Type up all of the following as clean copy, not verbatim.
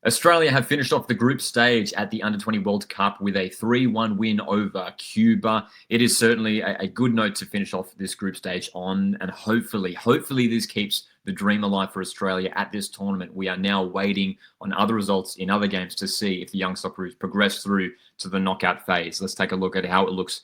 Australia have finished off the group stage at the Under-20 World Cup with a 3-1 win over Cuba. It is certainly a good note to finish off this group stage on, and hopefully this keeps the dream alive for Australia at this tournament. We are now waiting on other results in other games to see if the Young Socceroos progress through to the knockout phase. Let's take a look at how it looks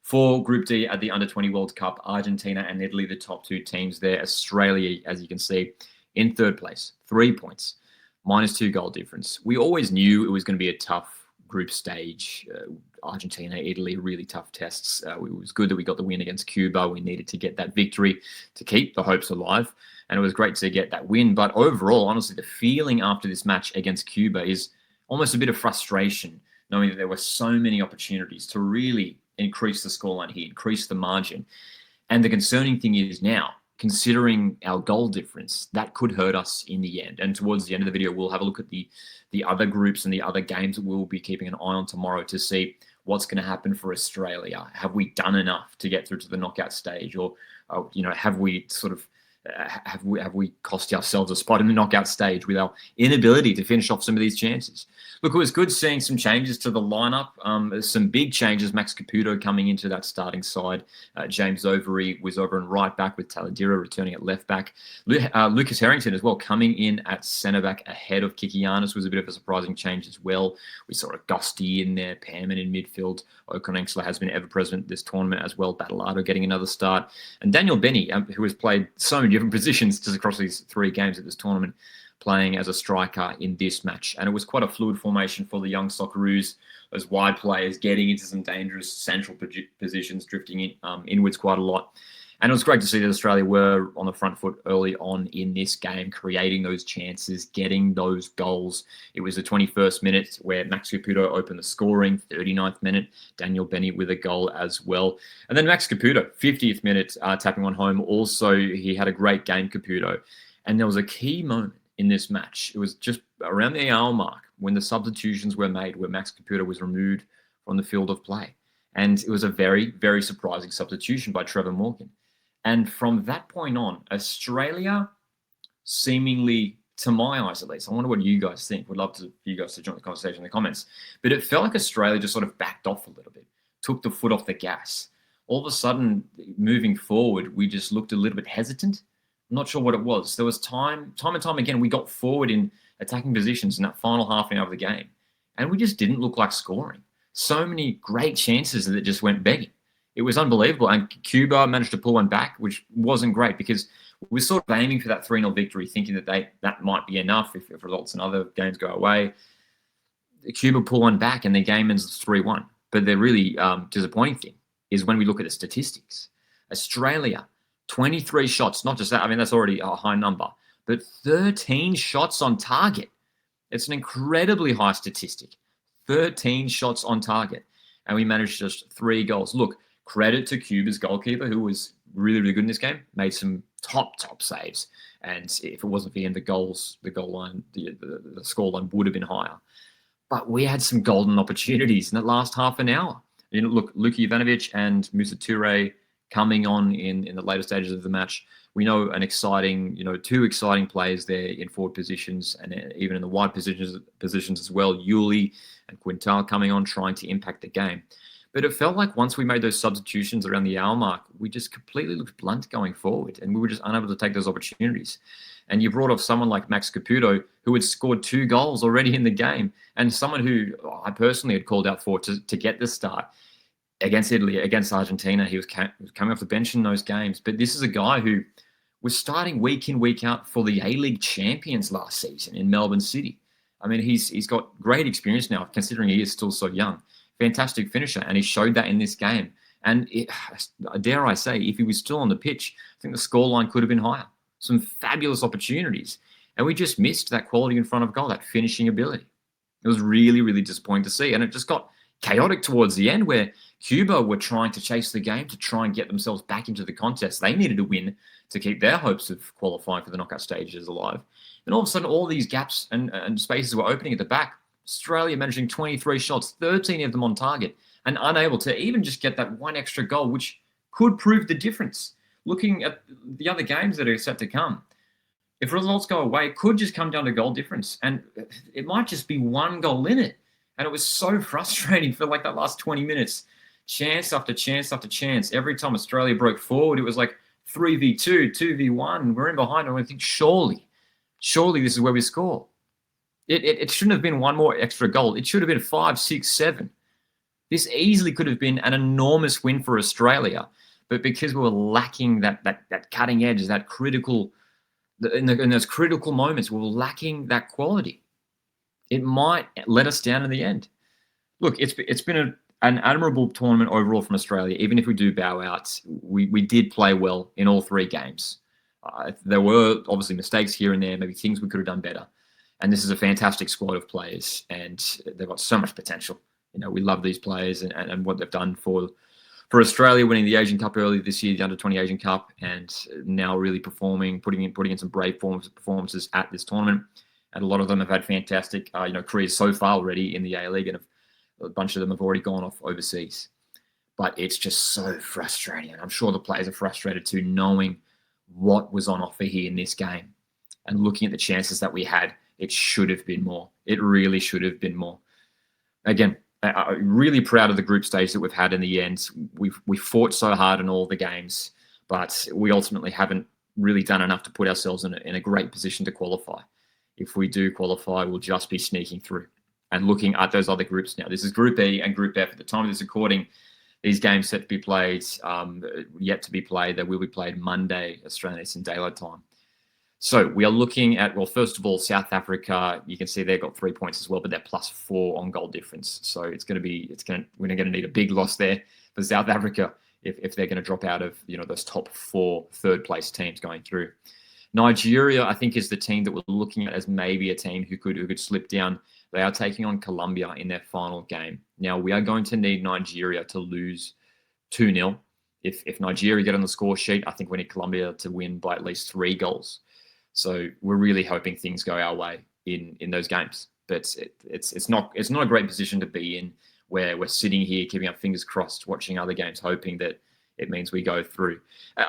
for Group D at the Under-20 World Cup. Argentina and Italy, the top two teams there. Australia, as you can see, in third place, 3 points. -2 goal difference. We always knew it was going to be a tough group stage. Argentina, Italy, really tough tests. It was good that we got the win against Cuba. We needed to get that victory to keep the hopes alive. And it was great to get that win. But overall, honestly, the feeling after this match against Cuba is almost a bit of frustration, knowing that there were so many opportunities to really increase the scoreline here, increase the margin. And the concerning thing is now, considering our goal difference, that could hurt us in the end. And towards the end of the video, we'll have a look at the other groups and the other games that we'll be keeping an eye on tomorrow to see what's going to happen for Australia. Have we done enough to get through to the knockout stage, or have we sort of have we cost ourselves a spot in the knockout stage with our inability to finish off some of these chances? Look, it was good seeing some changes to the lineup. Some big changes. Max Caputo coming into that starting side. James Overy was over and right back with Taladera returning at left back. Lucas Harrington as well coming in at centre back ahead of Kikianis was a bit of a surprising change as well. We saw a Gusty in there, Pammon in midfield. Okonexler has been ever present this tournament as well. Battleado getting another start. And Daniel Benny, who has played so many different positions just across these 3 games at this tournament, playing as a striker in this match. And it was quite a fluid formation for the Young Socceroos, those wide players getting into some dangerous central positions, drifting inwards quite a lot. And it was great to see that Australia were on the front foot early on in this game, creating those chances, getting those goals. It was the 21st minute where Max Caputo opened the scoring, 39th minute, Daniel Benny with a goal as well. And then Max Caputo, 50th minute, tapping one home. Also, he had a great game, Caputo. And there was a key moment in this match. It was just around the hour mark when the substitutions were made, where Max Caputo was removed from the field of play. And it was a very, very surprising substitution by Trevor Morgan. And from that point on, Australia seemingly, to my eyes at least, I wonder what you guys think. Would love for you guys to join the conversation in the comments. But it felt like Australia just sort of backed off a little bit, took the foot off the gas. All of a sudden, moving forward, we just looked a little bit hesitant. I'm not sure what it was. There was time and time again, we got forward in attacking positions in that final half an hour of the game. And we just didn't look like scoring. So many great chances that just went begging. It was unbelievable. And Cuba managed to pull one back, which wasn't great because we were sort of aiming for that 3-0 victory, thinking that might be enough if results in other games go away. Cuba pull one back and the game ends 3-1. But the really disappointing thing is when we look at the statistics. Australia, 23 shots, not just that. I mean, that's already a high number, but 13 shots on target. It's an incredibly high statistic. 13 shots on target. And we managed just 3 goals. Look, credit to Cuba's goalkeeper, who was really, really good in this game, made some top saves. And if it wasn't for him, the goal line, the scoreline would have been higher. But we had some golden opportunities in the last half an hour. Look, Luka Ivanovic and Musa Toure coming on in the later stages of the match. We know an exciting, 2 exciting players there in forward positions and even in the wide positions as well. Yuli and Quintal coming on, trying to impact the game. But it felt like once we made those substitutions around the hour mark, we just completely looked blunt going forward, and we were just unable to take those opportunities. And you brought off someone like Max Caputo, who had scored 2 goals already in the game, and someone who I personally had called out for to get the start against Italy, against Argentina. He was coming off the bench in those games. But this is a guy who was starting week in, week out for the A-League champions last season in Melbourne City. I mean, he's got great experience now, considering he is still so young. Fantastic finisher, and he showed that in this game. And dare I say, if he was still on the pitch, I think the scoreline could have been higher. Some fabulous opportunities. And we just missed that quality in front of goal, that finishing ability. It was really, really disappointing to see. And it just got chaotic towards the end, where Cuba were trying to chase the game to try and get themselves back into the contest. They needed a win to keep their hopes of qualifying for the knockout stages alive. And all of a sudden, all these gaps and spaces were opening at the back. Australia managing 23 shots, 13 of them on target, and unable to even just get that one extra goal, which could prove the difference. Looking at the other games that are set to come, if results go away, it could just come down to goal difference. And it might just be one goal in it. And it was so frustrating for like that last 20 minutes. Chance after chance after chance. Every time Australia broke forward, it was like 3v2, 2v1. We're in behind. And I think, surely this is where we score. It shouldn't have been one more extra goal. It should have been 5, 6, 7. This easily could have been an enormous win for Australia. But because we were lacking that cutting edge, that critical, in those critical moments, we were lacking that quality. It might let us down in the end. Look, it's been an admirable tournament overall from Australia. Even if we do bow out, we did play well in all 3 games. There were obviously mistakes here and there, maybe things we could have done better. And this is a fantastic squad of players, and they've got so much potential. We love these players and what they've done for Australia, winning the Asian Cup earlier this year, the Under-20 Asian Cup, and now really performing, putting in some brave performances at this tournament. And a lot of them have had fantastic, careers so far already in the A League, and a bunch of them have already gone off overseas. But it's just so frustrating, and I'm sure the players are frustrated too, knowing what was on offer here in this game, and looking at the chances that we had. It should have been more. It really should have been more. Again, I'm really proud of the group stage that we've had in the end. We fought so hard in all the games, but we ultimately haven't really done enough to put ourselves in a great position to qualify. If we do qualify, we'll just be sneaking through. And looking at those other groups now, this is Group E and Group F. At the time of this recording, these games set to be played, yet to be played. They will be played Monday, Australian Eastern Daylight Time. So we are looking at, well, first of all, South Africa. You can see they've got 3 points as well, but they're +4 on goal difference. So we're going to need a big loss there for South Africa if they're going to drop out of those top 4 third-place teams going through. Nigeria, I think, is the team that we're looking at as maybe a team who could slip down. They are taking on Colombia in their final game. Now, we are going to need Nigeria to lose 2-0. If Nigeria get on the score sheet, I think we need Colombia to win by at least 3 goals. So we're really hoping things go our way in those games. But it's not a great position to be in, where we're sitting here keeping our fingers crossed, watching other games, hoping that it means we go through.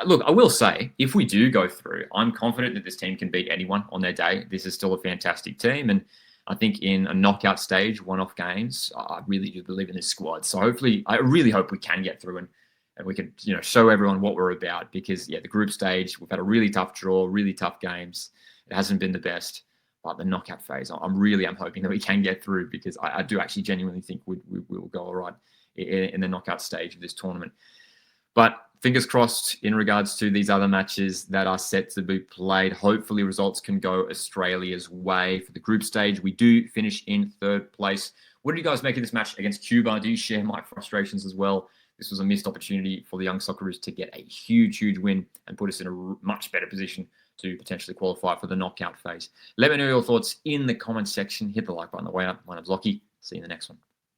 Look, I will say, if we do go through, I'm confident that this team can beat anyone on their day. This is still a fantastic team. And I think in a knockout stage, one-off games, I really do believe in this squad. So hopefully, I really hope we can get through and we can show everyone what we're about. Because, the group stage, we've had a really tough draw, really tough games. It hasn't been the best. But the knockout phase, I'm hoping that we can get through, because I do actually genuinely think we will go all right in the knockout stage of this tournament. But fingers crossed in regards to these other matches that are set to be played. Hopefully results can go Australia's way for the group stage. We do finish in 3rd place. What do you guys make of this match against Cuba? Do you share my frustrations as well? This was a missed opportunity for the Young Socceroos to get a huge, huge win and put us in a much better position to potentially qualify for the knockout phase. Let me know your thoughts in the comments section. Hit the like button on the way up. My name's Lockie. See you in the next one.